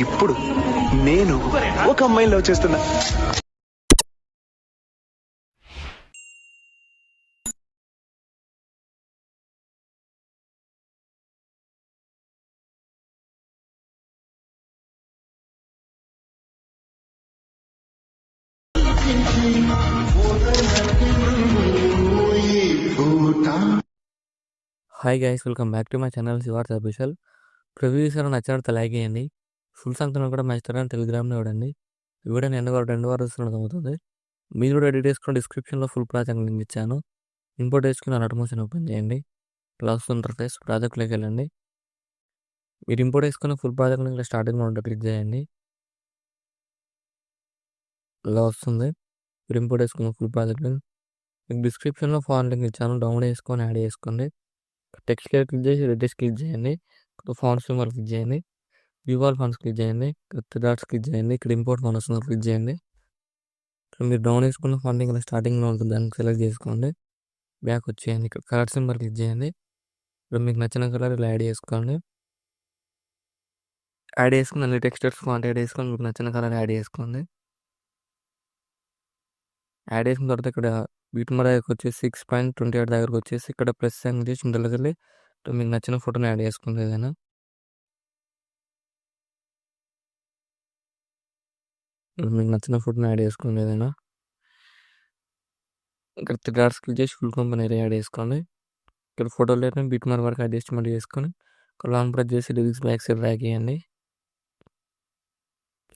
ఇప్పుడు నేను ఒక అమ్మాయిని లవ్ చేస్తున్నా. Hi guys, welcome back to my channel Shivarth official. Preview చేసిన నచ్చినట్టు లైక్ చేయండి. ఫుల్ సాంగ్తో కూడా మా ఇన్స్టాగ్రామ్ టెలిగ్రామ్లో ఇవ్వండి. ఈ వీడియో నేను 2 వారాలు వస్తున్నది అవుతుంది. మీరు కూడా ఎడిట్ చేసుకుని డిస్క్రిప్షన్లో ఫుల్ ప్రాజెక్ట్ లింక్ ఇచ్చాను. ఇంపోర్ట్ చేసుకుని అలర్ట్ మోషన్ ఓపెన్ చేయండి. ఇలా వస్తుంది ఇంటర్ఫేస్. ప్రాజెక్ట్లోకి వెళ్ళండి. మీరు ఇంపోర్ట్ చేసుకున్న ఫుల్ ప్రాజెక్ట్ లింక్ స్టార్టింగ్లో ఉంటే క్లిక్ చేయండి. ఇలా వస్తుంది. మీరు ఇంపోర్ట్ చేసుకున్న ఫుల్ ప్రాజెక్ట్ లింక్ మీకు డిస్క్రిప్షన్లో ఫాన్ లింక్ ఇచ్చాను. డౌన్లోడ్ చేసుకొని యాడ్ చేసుకోండి. టెక్స్ట్ క్లిక్ చేసి రెడ్డిష్ క్లిక్ చేయండి. ఫాంట్ సింబల్ క్లిక్ చేయండి. వ్యూ ఆల్ ఫాంట్స్ క్లిక్ చేయండి. 3 డాట్స్ క్లిక్ చేయండి. ఇక్కడ ఇంపోర్ట్ ఫాంట్ వస్తుంది, క్లిక్ చేయండి. ఇక్కడ మీరు డౌన్ చేసుకున్న ఫాంట్ ఇలా స్టార్టింగ్లో ఉంటుంది, దాన్ని సెలెక్ట్ చేసుకోండి. బ్యాక్ వచ్చేయండి. ఇక్కడ కలర్ సింబల్ క్లిక్ చేయండి. ఇక్కడ మీకు నచ్చిన కలర్ ఇలా యాడ్ చేసుకోండి. యాడ్ చేసుకుని అన్ని టెక్స్చర్స్ ఫాంట్ యాడ్ చేసుకొని మీకు నచ్చిన కలర్ యాడ్ చేసుకోండి. యాడ్ చేసిన తర్వాత ఇక్కడ బీట్మార్ దగ్గరకు వచ్చేసి 6.28 దగ్గరకు వచ్చేసి ఇక్కడ ప్లస్ సైన్ చేసి ఇందులోకి వెళ్ళి మీకు నచ్చిన ఫోటోని యాడ్ చేసుకోండి. ఏదైనా మీకు నచ్చిన ఫోటోని యాడ్ చేసుకోండి. ఏదైనా ఇక్కడ 3 డాట్స్ క్లిక్ చేసి ఫుల్ కంపెనీ యాడ్ చేసుకోండి. ఇక్కడ ఫోటోలో బీట్మార్ వరకు అడ్జస్ట్మెంట్ చేసుకొని ఇక్కడ లాంగ్ ప్రెస్ చేసి లిరిక్స్ బ్యాక్ సైడ్ డ్రాగ్ చేయండి.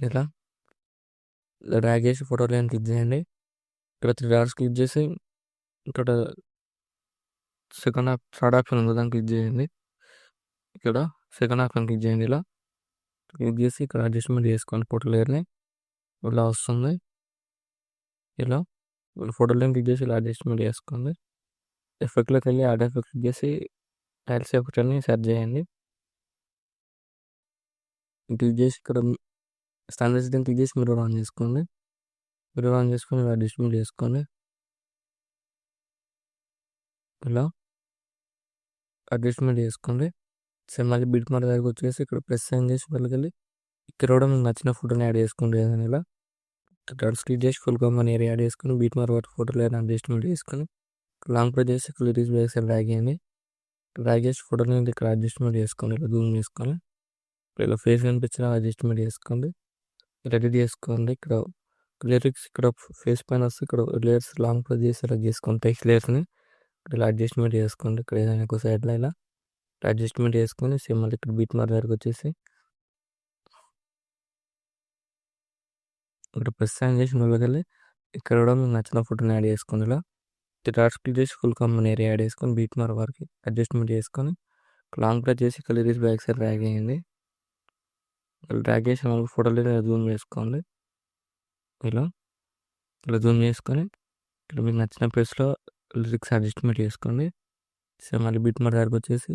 ఇలా డ్రాగ్ చేసి ఫోటోలో క్లిక్ చేయండి. ఇక్కడ 3 డాట్స్ క్లిక్ చేసి ఇక్కడ థర్డ్ ఆప్షన్ ఉంది, దాన్ని క్లిక్ చేయండి. ఇక్కడ సెకండ్ ఆప్షన్ క్లిక్ చేయండి. ఇలా క్లిక్ చేసి ఇక్కడ అడ్జస్ట్మెంట్ చేసుకోండి. ఫోటో లేయర్ని ఇలా వస్తుంది. ఇలా ఫోటో లేయర్ క్లిక్ చేసి ఇలా అడ్జస్ట్మెంట్ చేసుకోండి. ఎఫెక్ట్లోకి వెళ్ళి యాడ్ ఎఫెక్ట్ క్లిక్ చేసి టైల్స్ ఎఫెక్ట్ అని సెర్చ్ చేయండి. క్లిక్ చేసి ఇక్కడ స్టాండర్డ్స్ క్లిక్ చేసి మిర్రర్ ఆన్ చేసుకోండి. మిర్రర్ ఆన్ చేసుకొని ఇలా అడ్జస్ట్మెంట్ చేసుకోండి. ఇలా అడ్జస్ట్మెంట్ చేసుకోండి. సరే, మళ్ళీ బీట్మార్ దగ్గరకు వచ్చేసి ఇక్కడ ప్రెస్ సైన్ చేసి వెళ్ళి ఇక్కడ కూడా మీకు నచ్చిన ఫోటోని యాడ్ చేసుకోండి. ఏదైనా ఇలా క్లిక్ చేసి ఫుల్ కంపెనీ ఏరియా యాడ్ చేసుకుని బీట్మార్ ఫోటోలో అడ్జస్ట్మెంట్ చేసుకొని లాంగ్ ప్రెస్ చేసి లిరిక్స్ బ్యాక్ సైడ్ డ్రాగ్ చేయండి. డ్రాగ్ చేసి ఫోటోని ఇక్కడ అడ్జస్ట్మెంట్ చేసుకోండి. ఇలా జూమ్ చేసుకొని ఇలా ఫేస్ కనిపించిన అడ్జస్ట్మెంట్ చేసుకోండి. ఎడిట్ చేసుకోండి. ఇక్కడ లిరిక్స్ ఇక్కడ ఫేస్ పైన వస్తే ఇక్కడ లేయర్స్ లాంగ్ ప్రెస్ చేసి సెలెక్ట్ చేసుకోండి. టెక్స్ట్ లేయర్స్ని ఇలా అడ్జస్ట్మెంట్ చేసుకోండి. ఇక్కడ ఏదైనా ఒక సైడ్లో ఇలా అడ్జస్ట్మెంట్ చేసుకొని సేమ్ మళ్ళీ ఇక్కడ బీట్మార్ దగ్గరకు వచ్చేసి ఇక్కడ ప్రెస్ సైన్ చేసి వెళ్ళి ఇక్కడ కూడా మీకు నచ్చిన ఫోటోని యాడ్ చేసుకోండి. ఇలా 3 డాట్స్ క్లిక్ చేసి ఫుల్ కంపెనీ ఏరియా యాడ్ చేసుకొని బీట్మార్ వరకు అడ్జస్ట్మెంట్ చేసుకొని లాంగ్ ప్రెస్ చేసి లిరిక్స్ బ్యాక్ సైడ్ డ్రాగ్ చేయండి. డ్రాగ్ చేసిన వాళ్ళకి ఫోటోలు జూమ్ చేసుకోండి. ఇలా జూమ్ చేసుకొని ఇక్కడ మీకు నచ్చిన ప్లేస్లో లిరిక్స్ అడ్జస్ట్మెంట్ చేసుకోండి. సో మళ్ళీ బీట్మార్ దగ్గరకు వచ్చేసి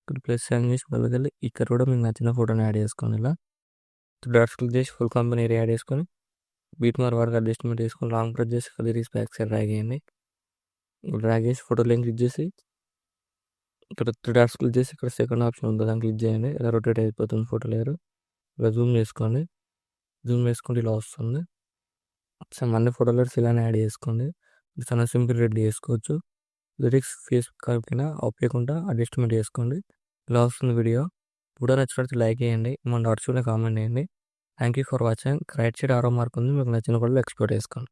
ఇక్కడ ప్లస్ సైన్ చేసి వెళ్ళి ఇక్కడ కూడా మీకు నచ్చిన ఫోటోని యాడ్ చేసుకోండి. ఇలా 3 డాట్స్ క్లిక్ చేసి ఫుల్ కంపెనీ ఏరియా యాడ్ చేసుకొని బీట్మార్ వరకు అడ్జస్ట్మెంట్ చేసుకొని లాంగ్ ప్రెస్ చేసి లిరిక్స్ బ్యాక్ సైడ్ డ్రాగ్ చేయండి. డ్రాగ్ చేసి ఫోటో లైన్ క్లిక్ చేసి ఇక్కడ 3 డాట్స్ క్లిక్ చేసి ఇక్కడ సెకండ్ ఆప్షన్ ఉంది, దాన్ని క్లిక్ చేయండి. ఇలా రొటేట్ అయిపోతుంది ఫోటో లేయర్. ఇలా జూమ్ చేసుకోండి. జూమ్ చేసుకుంటే ఇలా వస్తుంది. అన్ని ఫోటో లేయర్స్ ఇలానే యాడ్ చేసుకోండి. చాలా సింపుల్ రెడీ చేసుకోవచ్చు. లిరిక్స్ ఫేస్ కలిపిన ఆపేయకుండా అడ్జస్ట్మెంట్ చేసుకోండి. ఇలా వస్తుంది వీడియో. వీడియో నచ్చినట్టు లైక్ చేయండి. మన డాట్స్ కామెంట్ చేయండి. Thank you for watching. Right side ఆరో మార్క్ ఉంది, మీకు నచ్చిన కూడా ఎక్స్పోర్ట్ చేసుకోండి.